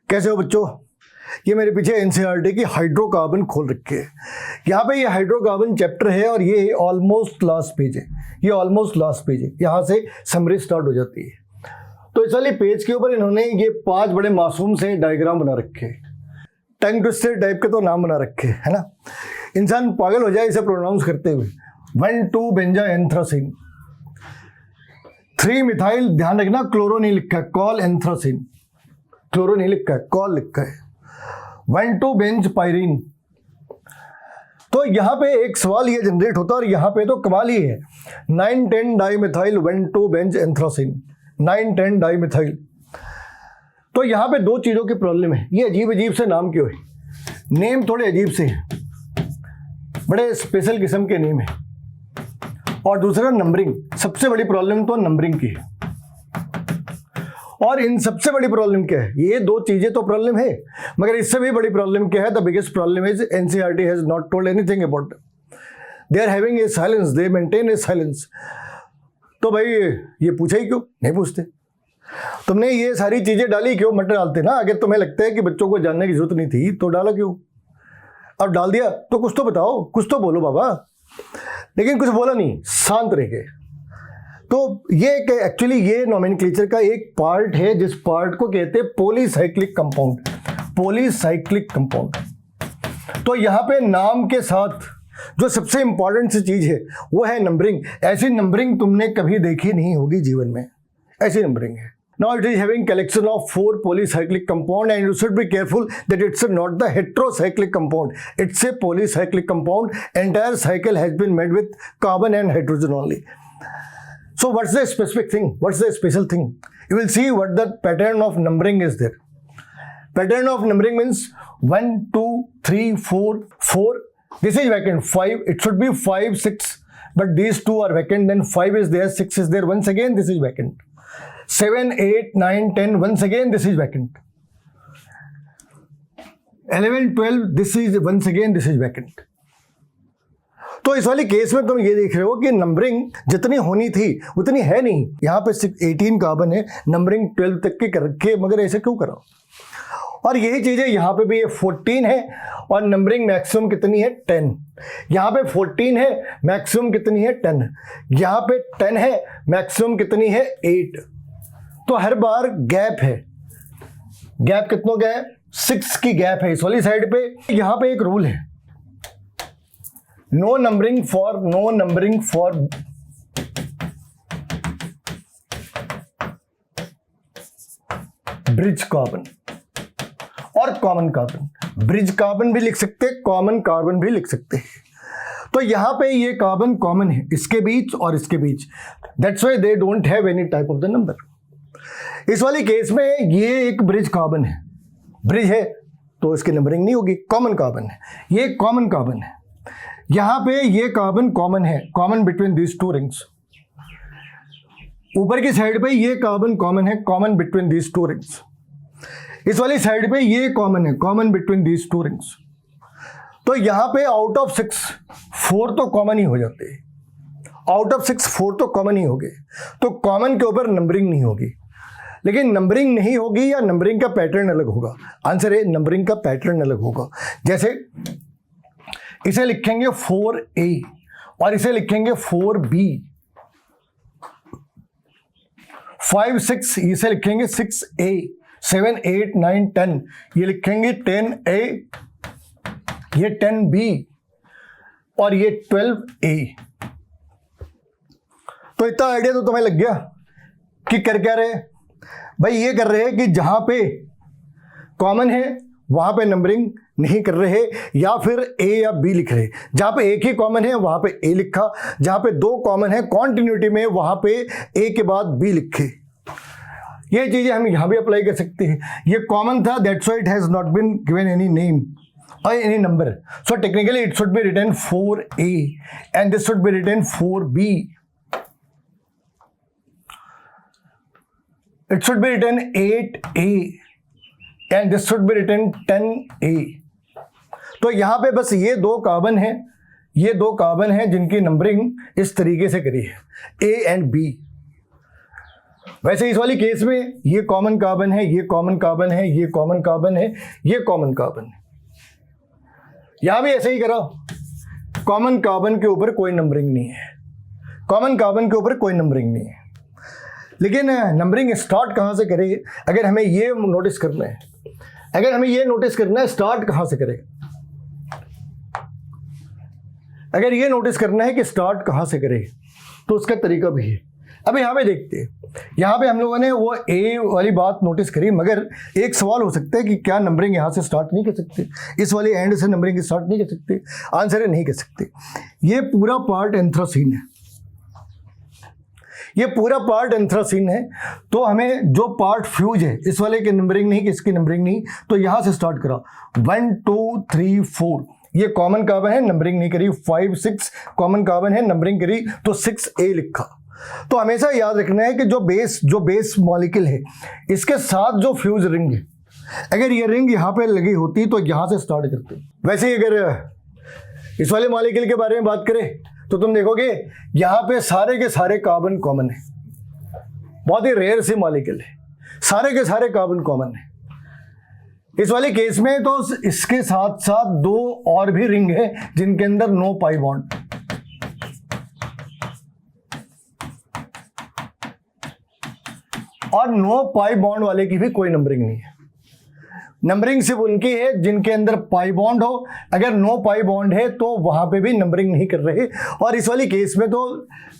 कैसे हो बच्चों? ये मेरे पीछे एनसीईआरटी की हाइड्रोकार्बन खोल रखी है। यहाँ पे ये हाइड्रोकार्बन चैप्टर है और ये ऑलमोस्ट लास्ट पेज है। ये ऑलमोस्ट लास्ट पेज है, यहाँ से समरी स्टार्ट हो जाती है। तो इस वाले पेज के ऊपर इन्होंने ये 5 बड़े मासूम से डायग्राम बना रखे, टंग ट्विस्टर टाइप के तो नाम बना रखे, है ना। इंसान पागल हो जाए इसे प्रोनाउंस करते हुए। 1,2 बेंजा एंथ्रासिन, 3 मिथाइल, ध्यान रखना क्लोरो नहीं लिखा है, कॉल एंथ्रासिन, क्लोरो नहीं लिखा है, कॉल लिखा है। 1,2 बेंज पायरीन। तो यहाँ पे एक सवाल ये जनरेट होता है और यहाँ पे तो कमाल ही है। 9,10 डाइमिथाइल 1,2 बेंज एंथ्रासिन, 9,10 डाइमिथाइल। तो यहाँ पे 2 चीज़ों की प्रॉब्लम है। ये अजीब अजीब से नाम क्यों है? नेम थोड़े अजीब से हैं, बड़े स्पेशल किस्म के नेम है। और दूसरा नंबरिंग, सबसे बड़ी प्रॉब्लम तो नंबरिंग की है। और इन सबसे बड़ी प्रॉब्लम क्या है? ये 2 चीजें तो प्रॉब्लम है, मगर इससे भी बड़ी प्रॉब्लम क्या है? The biggest problem is NCERT has not told anything about, they are having a silence, they maintain a silence. तो भाई ये पूछा ही क्यों? नहीं पूछते। तुमने ये सारी चीजें डाली क्यों? मत डालते ना। अगर तुम्हें लगता है कि बच्चों को जानने की जरूरत नहीं थी तो डाला क्यों? अब डाल दिया तो कुछ तो बताओ, कुछ तो बोलो बाबा। लेकिन कुछ बोला नहीं, शांत रह गए। तो ये एक्चुअली ये नोमेनक्लेचर का एक पार्ट है जिस पार्ट को कहते हैं पॉलीसाइक्लिक कंपाउंड, पॉलीसाइक्लिक कंपाउंड। तो यहाँ पे नाम के साथ जो सबसे इंपॉर्टेंट सी चीज है वो है नंबरिंग। ऐसी नंबरिंग तुमने कभी देखी नहीं होगी जीवन में, ऐसी नंबरिंग है। Now it is having collection of 4 polycyclic compound and you should be careful that it's not the heterocyclic compound. It's a polycyclic compound. Entire cycle has been made with carbon and hydrogen only. So what's the specific thing? What's the special thing? You will see what the pattern of numbering is there. Pattern of numbering means 1, 2, 3, 4, 4. This is vacant. 5. It should be 5, 6. But these 2 are vacant. Then 5 is there, 6 is there. Once again, this is vacant. 7, 8, 9, 10, once again this is vacant. 11, 12, this is once again this is vacant. तो इस वाले case में तुम ये देख रहे हो कि नंबरिंग जितनी होनी थी उतनी है नहीं। यहाँ पे 18 कार्बन है, नंबरिंग 12 तक की कर रखे, मगर ऐसे क्यों करो? और यही चीज़ें यहाँ पे भी ये 14 है और नंबरिंग मैक्सिमम कितनी है? 10। यहाँ पे 14 है, मैक्सिमम कितनी है? 10। यहाँ पे 10 है, मैक्सिमम कितनी है? 8। तो हर बार गैप है। गैप कितनों का है? 6 की गैप है इस वाली साइड पे। यहां पे एक रूल है, no numbering for bridge carbon और कॉमन कार्बन। ब्रिज कार्बन भी लिख सकते हैं, कॉमन कार्बन भी लिख सकते हैं। तो यहां पे ये कार्बन कॉमन है इसके बीच और इसके बीच, that's why they don't have any type of the number. इस वाले केस में ये एक ब्रिज कार्बन है, ब्रिज है तो इसकी नंबरिंग नहीं होगी। कॉमन कार्बन है, ये कॉमन कार्बन है। यहां पे ये कार्बन कॉमन है, कॉमन बिटवीन दीज 2 रिंग्स। ऊपर की साइड पे ये कार्बन कॉमन है, कॉमन बिटवीन दीज 2 रिंग्स। इस वाली साइड पे ये कॉमन है, कॉमन बिटवीन दीज 2 रिंग्स। तो यहां पे आउट ऑफ 6 4 तो कॉमन ही हो जाते हैं। आउट ऑफ 6 4 तो कॉमन ही हो गए। तो कॉमन के ऊपर नंबरिंग नहीं होगी। लेकिन नंबरिंग नहीं होगी या नंबरिंग का पैटर्न अलग होगा? आंसर है नंबरिंग का पैटर्न अलग होगा। जैसे इसे लिखेंगे 4A और इसे लिखेंगे 4B। 5, 6 इसे लिखेंगे 6A। 7, 8, 9, 10 ये लिखेंगे 10A, ये 10B और ये 12A। तो इतना आइडिया तो तुम्हें लग गया कि कर क्या रहे भाई? ये कर रहे हैं कि जहां पे कॉमन है वहां पे नंबरिंग नहीं कर रहे, या फिर A या B लिख रहे। जहां पे एक ही कॉमन है वहां पे A लिखा, जहां पे 2 कॉमन है कॉन्टिन्यूटी में वहां पे A के बाद B लिखे। ये चीजें हम यहां भी अप्लाई कर सकते हैं। ये कॉमन था, that's why it has not been given any name और any number. So technically it should be written 4A and this should be written 4B। It should be written 8A and this should be written 10A. तो यहां पे बस ये 2 carbon है, ये 2 carbon है जिनकी नंबरिंग इस तरीके से करी है, A एंड B। वैसे इस वाली केस में ये कॉमन कार्बन है, ये कॉमन कार्बन है, ये कॉमन कार्बन है, ये कॉमन कार्बन है। यहां भी ऐसे ही करो, कॉमन कार्बन के ऊपर कोई नंबरिंग नहीं है, कॉमन कार्बन के ऊपर कोई नंबरिंग नहीं है। लेकिन नंबरिंग स्टार्ट कहां से करें? अगर हमें ये नोटिस करना है, अगर हमें ये नोटिस करना है स्टार्ट कहां से करें, अगर ये नोटिस करना है कि स्टार्ट कहां से करें, तो उसका तरीका भी है। अब यहाँ पे देखते हैं, यहाँ पे हम लोगों ने वो ए वाली बात नोटिस करी, मगर एक सवाल हो सकता है कि क्या नंबरिंग यहाँ से स्टार्ट नहीं कर सकते, इस वाले एंड से नंबरिंग स्टार्ट नहीं कर सकते? आंसर है नहीं कर सकते। ये पूरा पार्ट एंथ्रासीन है, ये पूरा पार्ट एंथ्रासीन है। तो हमें जो पार्ट फ्यूज है, इस वाले की नंबरिंग नहीं, किसकी नंबरिंग नहीं, तो यहाँ से स्टार्ट करा 1 2 3 4, ये कॉमन कार्बन है, नंबरिंग नहीं करी। 5 6 कॉमन कार्बन है, नंबरिंग करी, तो 6A लिखा। तो हमेशा याद रखना है कि जो बेस मॉलिक्यूल है, इसके साथ जो फ्यूज रिंग है, अगर ये रिंग यहाँ पे लगी होती तो यहाँ से स्टार्ट करते। वैसे ही अगर इस वाले मॉलिक्यूल के बारे में बात करें तो तुम देखोगे यहाँ पे सारे के सारे कार्बन कॉमन है, बहुत ही रेयर सी मॉलिक्यूल है, सारे के सारे कार्बन कॉमन है। इस वाले केस में तो इसके साथ साथ 2 और भी रिंग है जिनके अंदर नो पाई बॉन्ड, और नो पाई बॉन्ड वाले की भी कोई नंबरिंग नहीं है। नंबरिंग सिर्फ उनकी है जिनके अंदर पाई बॉन्ड हो, अगर नो पाई बॉन्ड है तो वहां पे भी नंबरिंग नहीं कर रहे। और इस वाली केस में तो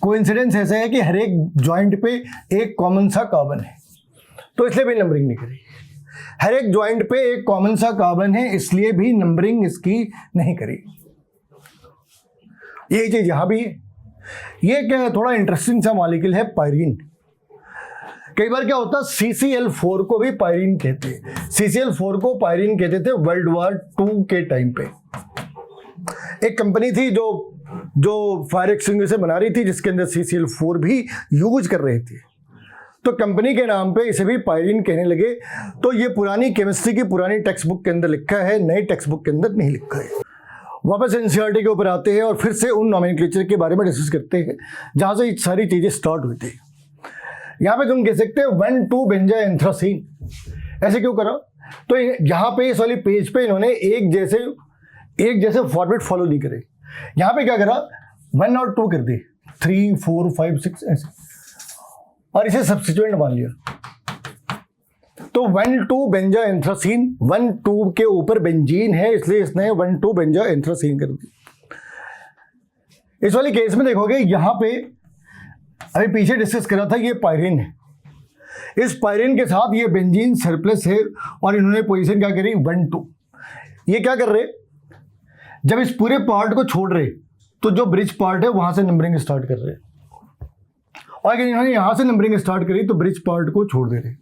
कोइंसिडेंस ऐसा है कि हर एक जॉइंट पे एक कॉमन सा कार्बन है, तो इसलिए भी नंबरिंग नहीं करी। हर एक जॉइंट पे एक कॉमन सा कार्बन है, इसलिए भी नंबरिंग इसकी नहीं करी। यही चीज यहां भी है। ये एक थोड़ा इंटरेस्टिंग सा मॉलिक्यूल है पायरीन। कई बार क्या होता है, CCl4 को भी पायरीन कहते हैं। CCl4 को पायरीन कहते थे वर्ल्ड वॉर 2 के टाइम पे। एक कंपनी थी जो फायर एक्सटिंग्विशर बना रही थी, जिसके अंदर CCl4 भी यूज कर रहे थे, तो कंपनी के नाम पे इसे भी पायरीन कहने लगे। तो ये पुरानी केमिस्ट्री की पुरानी टेक्स्ट बुक के अंदर लिखा है, नई टेक्स्ट बुक के अंदर नहीं लिखा है। वापस एनसीईआरटी के ऊपर आते हैं और फिर से उन नॉमेनक्लेचर के बारे में डिस्कस करते हैं जहाँ से सारी चीज़ें स्टार्ट हुई थी। यहाँ पे तुम कह सकते हैं 1 2 बेंजा एंथ्रासीन, ऐसे क्यों करा? तो यहाँ पे इस वाली पेज पे इन्होंने एक जैसे फॉर्मेट फॉलो नहीं करे। यहाँ पे क्या करा, 1 और 2 कर दी, 3 4 5 6 ऐसे, और इसे सब्स्टिट्यूएंट मान लिया। तो 1 2 बेंजा एंथ्रासीन, 1 2 के ऊपर बेंजीन है, इसलिए इसने 1 2 बेंजा एंथ्रासीन कर दी। इस वाली केस में देखोगे यहाँ पे अभी पीछे डिस्कस करा था, ये पायरीन है, इस पायरीन के साथ ये बेंजीन सरप्लस है, और इन्होंने पोजीशन क्या करी 1 2। ये क्या कर रहे, जब इस पूरे पार्ट को छोड़ रहे तो जो ब्रिज पार्ट है वहां से नंबरिंग स्टार्ट कर रहे, और अगर इन्होंने यहां से नंबरिंग स्टार्ट करी तो ब्रिज पार्ट को छोड़ दे रहे।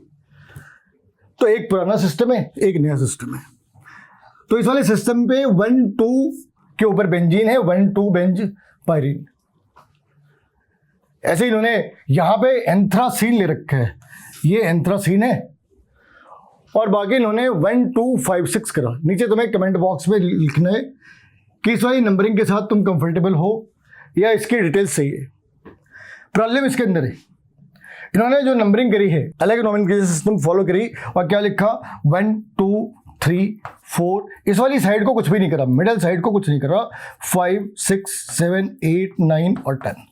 तो एक पुराना सिस्टम है, एक नया सिस्टम है। तो इस वाले सिस्टम पे 1 2 के ऊपर बेंजीन है, 1 2 बेंज पायरीन। ऐसे इन्होंने यहां पे एंथ्रासीन ले रखा है, ये एंथ्रासीन है, और बाकी इन्होंने 1 2 5 6 करा। नीचे तुम्हें कमेंट बॉक्स में लिखना है कि इस वाली नंबरिंग के साथ तुम कंफर्टेबल हो या इसकी डिटेल्स सही है। प्रॉब्लम इसके अंदर है, इन्होंने जो नंबरिंग करी है अलग नॉमेनक्लेचर सिस्टम फॉलो करी, और क्या लिखा 1 2 3 4, इस वाली साइड को कुछ भी नहीं करा, मिडल साइड को कुछ नहीं करा, 5 6 7 8 9 और 10।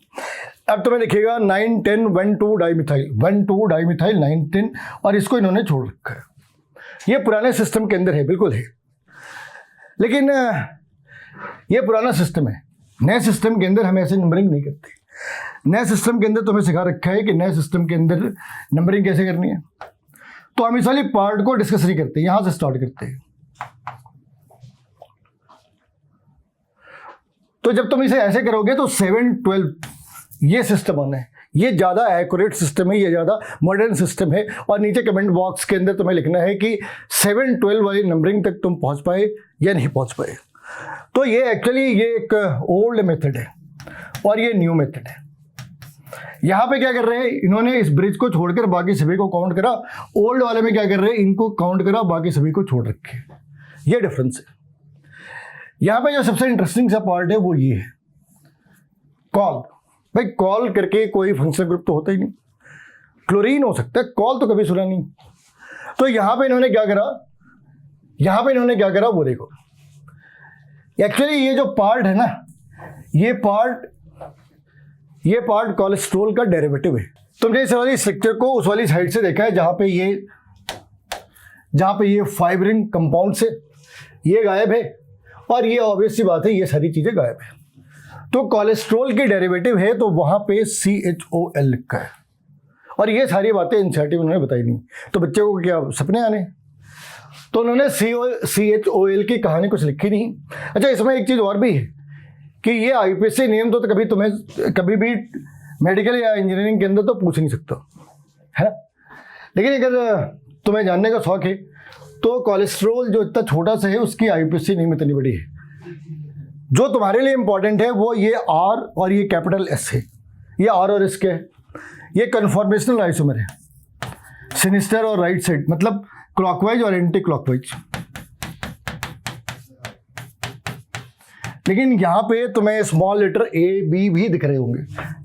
अब तुम्हें लिखेगा 9 10 1 2 डाइमिथाइल, 1 2 डाइमिथाइल 9 10, और इसको इन्होंने छोड़ रखा है। ये पुराने सिस्टम के अंदर है, बिल्कुल है, लेकिन ये पुराना सिस्टम है। नए सिस्टम के अंदर हम ऐसे नंबरिंग नहीं करते। नए सिस्टम के अंदर तुम्हें सिखा रखा है कि नए सिस्टम के अंदर नंबरिंग कैसे करनी है। तो हम इस वाली पार्ट को डिस्कस नहीं करते, यहां से स्टार्ट करते हैं। तो जब तुम इसे ऐसे करोगे तो 7 12 ये सिस्टम आना है, ये ज़्यादा एक्यूरेट सिस्टम है, ये ज़्यादा मॉडर्न सिस्टम है। और नीचे कमेंट बॉक्स के अंदर तुम्हें लिखना है कि 7 12 वाली नंबरिंग तक तुम पहुंच पाए या नहीं पहुंच पाए। तो ये एक्चुअली ये एक ओल्ड मेथड है और ये न्यू मेथड है। यहाँ पे क्या कर रहे हैं, इन्होंने इस ब्रिज को छोड़कर बाकी सभी को काउंट करा, ओल्ड वाले में क्या कर रहे हैं, इनको काउंट करा, बाकी सभी को छोड़ रखे। ये डिफरेंस है। यहाँ पे जो सबसे इंटरेस्टिंग सा पार्ट है वो ये है, कॉल। भाई कॉल करके कोई फंक्शनल ग्रुप तो होता ही नहीं। क्लोरीन हो सकता है, कॉल तो कभी सुना नहीं। तो यहाँ पे इन्होंने क्या करा वो देखो। एक्चुअली ये जो पार्ट है ना, ये पार्ट कोलेस्ट्रॉल का डेरिवेटिव है। तुमने इस वाली स्ट्रक्चर को उस वाली साइड से देखा है जहाँ पे ये फाइब्रिन कंपाउंड से ये गायब है, और ये ऑब्वियस सी बात है ये सारी चीज़ें गायब है। तो कोलेस्ट्रॉल की डेरिवेटिव है तो वहाँ पे CHOL लिखा है, और ये सारी बातें एनसीईआरटी में उन्होंने बताई नहीं, तो बच्चे को क्या सपने आने। तो उन्होंने CHOL की कहानी कुछ लिखी नहीं। अच्छा, इसमें एक चीज़ और भी है कि ये IUPAC नियम तो कभी भी मेडिकल या इंजीनियरिंग के अंदर तो पूछ नहीं सकता है, लेकिन अगर तुम्हें जानने का शौक है तो कोलेस्ट्रॉल जो इतना छोटा सा है उसकी IUPAC नियम इतनी बड़ी है। जो तुम्हारे लिए इंपॉर्टेंट है वो ये R और ये कैपिटल S है। ये R और S क्या है? ये कन्फॉर्मेशनल आइसोमर है, सिनिस्टर और राइट साइड, मतलब क्लॉकवाइज और एंटी क्लॉकवाइज। लेकिन यहाँ पे तुम्हें स्मॉल लेटर AB भी दिख रहे होंगे,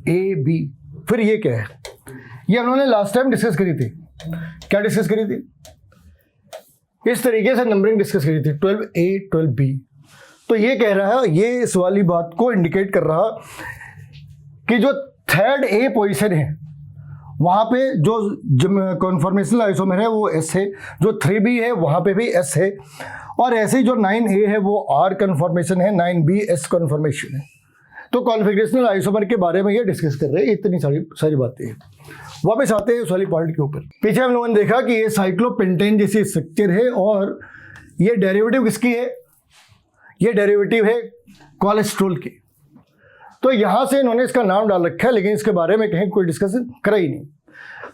AB। फिर ये क्या है? ये उन्होंने लास्ट टाइम डिस्कस करी थी। क्या डिस्कस करी थी? इस तरीके से नंबरिंग डिस्कस करी थी, 12A 12B। तो ये कह रहा है, ये इस वाली बात को इंडिकेट कर रहा कि जो थर्ड A पोजीशन है वहाँ पे जो कन्फॉर्मेशनल आइसोमर है वो S है, जो 3B है वहाँ पे भी S है, और ऐसे ही जो 9A है वो R कन्फॉर्मेशन है, 9B S कन्फॉर्मेशन है। तो कॉन्फिगरेशनल आइसोमर के बारे में ये डिस्कस कर रहे हैं, इतनी सारी बातें हैं। वापस आते हैं उस वाली पार्ट के ऊपर। पीछे हम लोगों ने देखा कि ये साइक्लोपेंटेन जैसी स्ट्रक्चर है, और ये डेरिवेटिव किसकी है? ये डेरिवेटिव है कोलेस्ट्रॉल की। तो यहाँ से इन्होंने इसका नाम डाल रखा है, लेकिन इसके बारे में कहीं कोई डिस्कशन करा ही नहीं।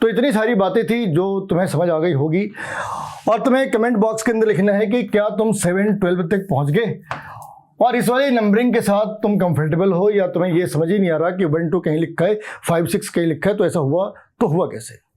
तो इतनी सारी बातें थी जो तुम्हें समझ आ गई होगी, और तुम्हें कमेंट बॉक्स के अंदर लिखना है कि क्या तुम 7-12 तक पहुँच गए और इस वाली नंबरिंग के साथ तुम कंफर्टेबल हो, या तुम्हें ये समझ ही नहीं आ रहा कि 1-2 कहीं लिखा है, 5-6 कहीं लिखा है, तो ऐसा हुआ तो हुआ कैसे।